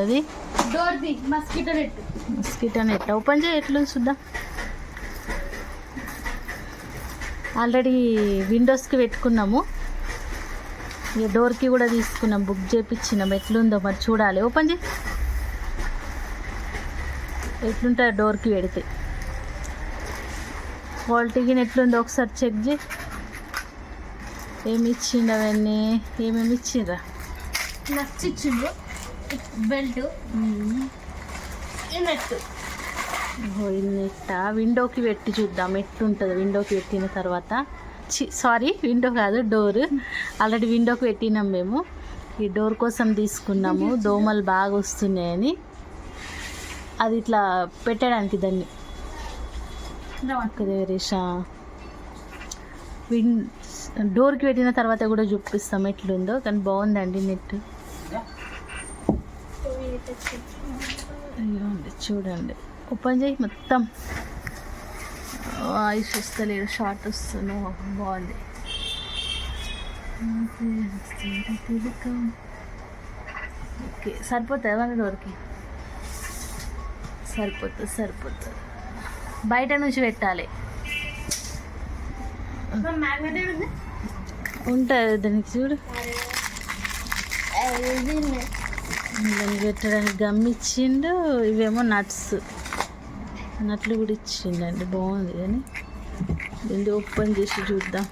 అది డోర్ది mosquito net open చేయి ఎట్లా చూద్దాం. ఆల్రెడీ విండోస్కి పెట్టుకున్నాము, ఇక డోర్కి కూడా తీసుకున్నాం, బుక్ చేయించినాం. ఎట్లుందో మరి చూడాలి. ఓపెన్ చేయి ఎట్లుంటుంది డోర్కి పెడితే. క్వాలిటీకి ఎట్లుందో ఒకసారి చెక్ చేయి. ఏమి ఇచ్చిండు అవన్నీ, ఏమేమి ఇచ్చిండ్రా? నట్స్ ఇచ్చిండు, బెల్ట్, నెట్. నెట్ విండోకి పెట్టి చూద్దాం ఎట్లుంటుంది. విండోకి పెట్టిన తర్వాత విండో కాదు డోర్. ఆల్రెడీ విండోకి పెట్టినాం మేము. ఈ డోర్ కోసం తీసుకున్నాము, దోమలు బాగా వస్తున్నాయని. అది ఇట్లా పెట్టడానికి దాన్ని డోర్కి పెట్టిన తర్వాత కూడా చూపిస్తాం ఎట్లుందో. కానీ బాగుందండి నెట్. చూడండి ఓపెన్ చేయి మొత్తం. వాయిస్ వస్తలేదు, షార్ట్ వస్తుంది. బాగుంది. ఓకే సరిపోతుంది మన డోర్కి. సరిపోతుంది. బయట నుంచి పెట్టాలి. ఉంటుంది దానికి చూడు. దానికి పెట్టడానికి గమ్ ఇచ్చిండు. ఇవేమో నట్లు కూడా ఇచ్చిండండి. బాగుంది. కానీ దీన్ని ఓపెన్ చేసి చూద్దాం.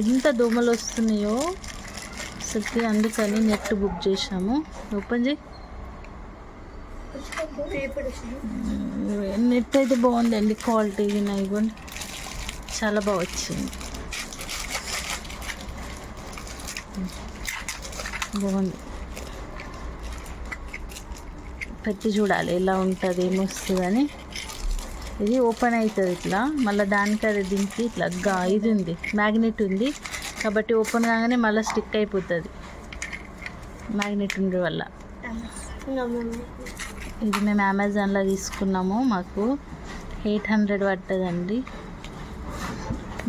ఎంత దోమలు వస్తున్నాయో అసలుకి, అందుకని నెట్ బుక్ చేసాము. ఓపెన్ చేయి. నెట్ అయితే బాగుందండి, క్వాలిటీ ఇవ్వండి, చాలా బాగా వచ్చింది. బాగుంది. పెట్టి చూడాలి ఎలా ఉంటుంది, ఏమొస్తుందని. ఇది ఓపెన్ అవుతుంది ఇట్లా, మళ్ళీ దానికి అది దీనికి ఇట్లా ఇది ఉంది, మ్యాగ్నెట్ ఉంది కాబట్టి ఓపెన్ కాగానే మళ్ళీ స్టిక్ అయిపోతుంది మ్యాగ్నెట్ ఉండే వల్ల. ఇది మేము అమెజాన్లో తీసుకున్నాము, మాకు 800 పడ్డదండి.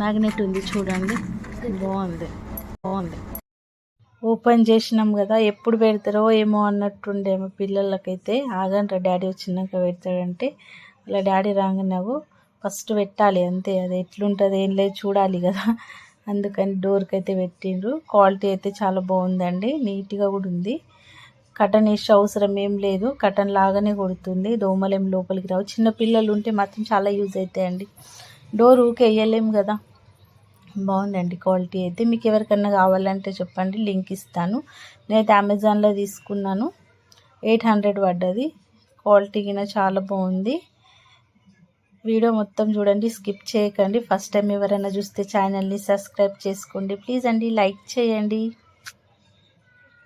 మ్యాగ్నెట్ ఉంది చూడండి, బాగుంది. ఓపెన్ చేసినాం కదా, ఎప్పుడు పెడతారో ఏమో అన్నట్టుండే మా పిల్లలకైతే. ఆగండ్రా డాడీ వచ్చినాక పెడతాడంటే, అలా డాడీ రాగానే ఫస్ట్ పెట్టాలి అంతే. అది ఎట్లుంటుంది ఏం లేదు చూడాలి కదా, అందుకని డోర్కి అయితే పెట్టిండ్రు. క్వాలిటీ అయితే చాలా బాగుందండి, నీట్గా కూడా ఉంది. కటన్ వేసే అవసరం ఏం లేదు, కటన్ లాగానే కొడుతుంది. దోమలేం లోపలికి రావు. చిన్న పిల్లలు ఉంటే మాత్రం చాలా యూజ్ అవుతాయండి. డోర్ ఊకే వేయలేము కదా. బాగుందండి క్వాలిటీ అయితే. మీకు ఎవరికన్నా కావాలంటే చెప్పండి, లింక్ ఇస్తాను. నేనైతే అమెజాన్లో తీసుకున్నాను, 800 పడ్డది. క్వాలిటీ కింద చాలా బాగుంది. వీడియో మొత్తం చూడండి, స్కిప్ చేయకండి. ఫస్ట్ టైం ఎవరైనా చూస్తే ఛానల్ని సబ్స్క్రైబ్ చేసుకోండి ప్లీజ్ అండి, లైక్ చేయండి.